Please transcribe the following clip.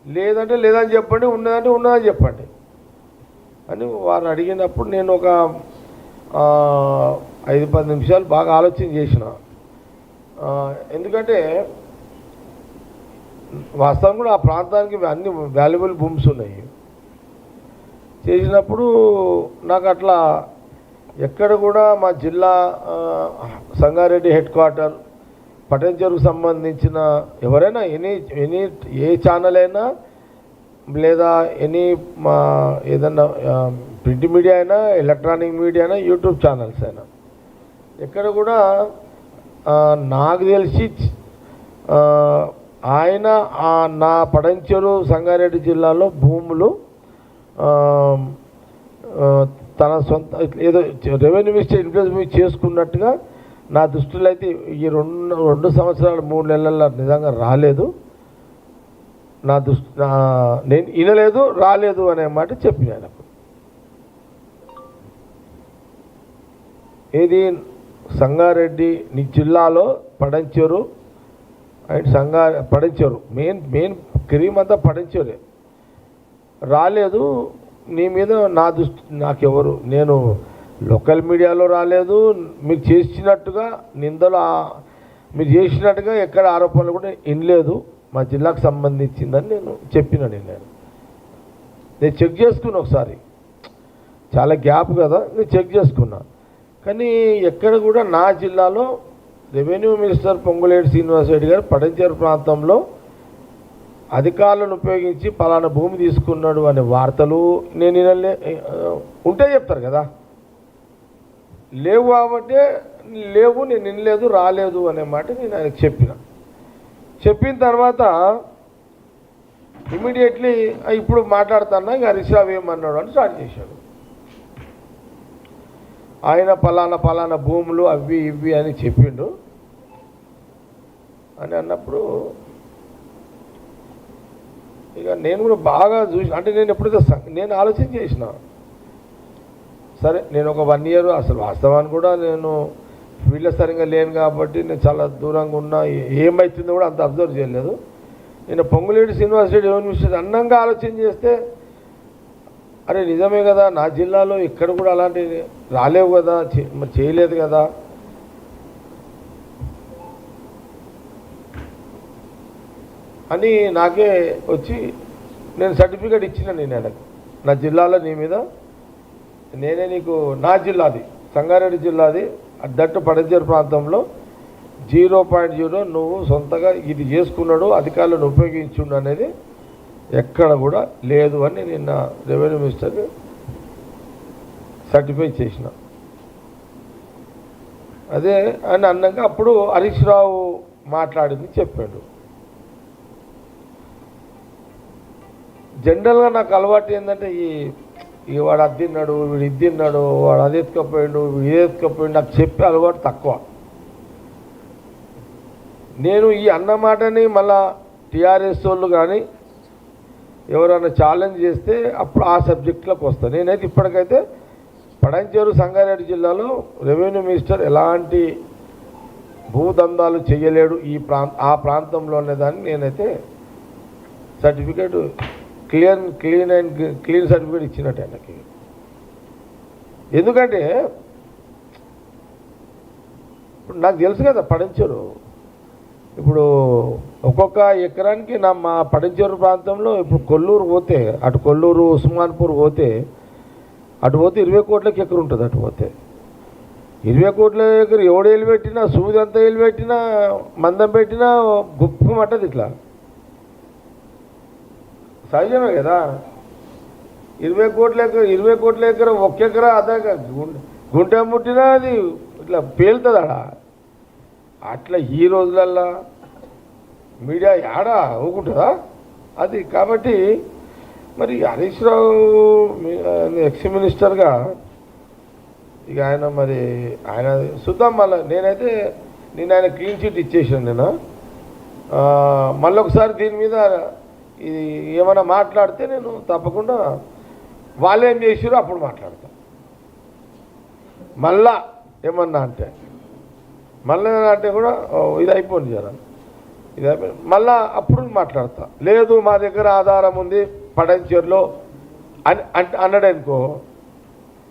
లేదంటే లేదని చెప్పండి, ఉన్నదంటే ఉన్నదని చెప్పండి అని వారు అడిగినప్పుడు నేను ఒక 5-10 నిమిషాలు బాగా ఆలోచన చేసిన. ఎందుకంటే వాస్తవం కూడా ఆ ప్రాంతానికి అన్ని వాల్యుబుల్ భూమ్స్ ఉన్నాయి. చేసినప్పుడు నాకు అట్లా ఎక్కడ కూడా మా జిల్లా సంగారెడ్డి హెడ్ క్వార్టర్ పటంచెరుకు సంబంధించిన ఎవరైనా ఏ ఛానల్ అయినా లేదా మా ఏదన్నా ప్రింట్ మీడియా అయినా, ఎలక్ట్రానిక్ మీడియా అయినా, యూట్యూబ్ ఛానల్స్ అయినా ఎక్కడ కూడా నాకు తెలిసి ఆయన నా పటంచెరు సంగారెడ్డి జిల్లాలో భూములు తన సొంత ఏదో రెవెన్యూ మినిస్టర్ ఇన్ఫ్లుయెన్స్ చేసుకున్నట్టుగా నా దృష్టిలో అయితే ఈ 2 సంవత్సరాలు 3 నెలల్లో నిజంగా రాలేదు. నేను వినలేదు, రాలేదు అనే మాట చెప్పినాను. ఏది సంగారెడ్డి జిల్లాలో Patancheru and Patancheru main cream అంతా పటంచెరే రాలేదు. నీ మీద నాకెవరు, నేను లోకల్ మీడియాలో రాలేదు. మీరు చేసినట్టుగా నిందలు మీరు చేసినట్టుగా ఎక్కడ ఆరోపణలు కూడా వినలేదు. మా జిల్లాకు సంబంధించిందని నేను చెప్పిన. నేను చెక్ చేసుకున్నా ఒకసారి, చాలా గ్యాప్ కదా, నేను చెక్ చేసుకున్నా. కానీ ఎక్కడ కూడా నా జిల్లాలో రెవెన్యూ మినిస్టర్ పొంగులేటి శ్రీనివాసరెడ్డి గారు పటంచెరు ప్రాంతంలో అధికారులను ఉపయోగించి పలానా భూమి తీసుకున్నాడు అనే వార్తలు నేను ఉంటే చెప్తారు కదా, లేవు కాబట్టి లేవు, నేను వినలేదు, రాలేదు అనే మాట నేను ఆయనకు చెప్పిన తర్వాత ఇమీడియట్లీ ఇప్పుడు మాట్లాడుతున్నా ఇంకా హరీష్ రావు ఏమన్నాడు అని స్టార్ట్ చేశాడు. ఆయన పలానా భూములు అవి ఇవి అని చెప్పిండు అని అన్నప్పుడు ఇక నేను కూడా బాగా చూసి, అంటే నేను ఎప్పుడైతే నేను ఆలోచన చేసిన, సరే నేను ఒక 1 ఇయర్ అసలు వాస్తవాన్ని కూడా నేను ఫీల్డ్లో సరిగ్గా లేను కాబట్టి నేను చాలా దూరంగా ఉన్నా, ఏమవుతుందో కూడా అంత అబ్జర్వ్ చేయలేదు. నేను పొంగులేటి శ్రీనివాసరెడ్డి యూనివర్సిటీ అన్నంగా ఆలోచన చేస్తే అరే నిజమే కదా, నా జిల్లాలో ఇక్కడ కూడా అలాంటివి రాలేవు కదా, మరి చేయలేదు కదా. అని నాకే వచ్చి నేను సర్టిఫికేట్ ఇచ్చిన. నేను ఆయనకు నా జిల్లాలో నీ మీద నేనే నీకు నా జిల్లాది సంగారెడ్డి జిల్లాది దట్టు పటంచెరు ప్రాంతంలో 0.0 నువ్వు సొంతగా ఇది చేసుకున్నాడు, అధికారులను ఉపయోగించుండు అనేది ఎక్కడ కూడా లేదు అని నిన్న రెవెన్యూ మినిస్టర్ సర్టిఫై చేసిన. అదే అని అన్నాక అప్పుడు హరీష్ రావు మాట్లాడింది చెప్పాడు. జనరల్గా నాకు అలవాటు ఏంటంటే ఈ వాడు అది తిన్నాడు, వీడు ఇది తిన్నాడు, వాడు అది ఎత్తుకపోయాడు, వీడు ఇది ఎత్తుకపోయాడు, నాకు చెప్పే అలవాటు తక్కువ. నేను ఈ అన్నమాటని మళ్ళా టీఆర్ఎస్ వాళ్ళు కానీ ఎవరైనా ఛాలెంజ్ చేస్తే అప్పుడు ఆ సబ్జెక్టులోకి వస్తాను. నేనైతే ఇప్పటికైతే పటంచెరు సంగారెడ్డి జిల్లాలో రెవెన్యూ మినిస్టర్ ఎలాంటి భూదందాలు చేయలేడు ఆ ప్రాంతంలో అనేదాన్ని నేనైతే సర్టిఫికేట్ క్లీన్ సర్టిఫికేట్ ఇచ్చినట్టు ఆయనకి. ఎందుకంటే ఇప్పుడు నాకు తెలుసు కదా పటంచెరు, ఇప్పుడు ఒక్కొక్క ఎకరానికి మా పటంచెరు ప్రాంతంలో ఇప్పుడు కొల్లూరు పోతే, అటు కొల్లూరు ఉస్మాన్పూర్ పోతే, అటు పోతే 20 కోట్లకి ఎకరు ఉంటుంది. అటు పోతే 20 కోట్ల ఎకరు ఎవడు ఏళ్ళు పెట్టినా, సూది అంతా ఏళ్ళు పెట్టినా, మందం పెట్టినా గొప్ప మట్టది. ఇట్లా సహజమే కదా. 20 కోట్ల ఎకరం ఒక్క ఎకరా అదే గుంటె ముట్టినా అది ఇట్లా పేలుతుంది ఆడ. అట్లా ఈ రోజులల్లా మీడియా ఏడా ఊకుంటుందా అది. కాబట్టి మరి హరీష్ రావు ఎక్స్ మినిస్టర్గా ఇక ఆయన మరి ఆయన చూద్దాం. మళ్ళీ నేనైతే ఆయన క్లీన్ చిట్ ఇచ్చేసాను. నేను మళ్ళీ ఒకసారి దీని మీద ఇది ఏమైనా మాట్లాడితే నేను తప్పకుండా వాళ్ళు ఏం చేసారో అప్పుడు మాట్లాడతాను. మళ్ళా ఏమన్నా అంటే కూడా ఇది అయిపోయింది జరా. ఇదే మళ్ళా అప్పుడు మాట్లాడతా. లేదు మా దగ్గర ఆధారం ఉంది పడంచేరులో అని అన్నాడు అనుకో,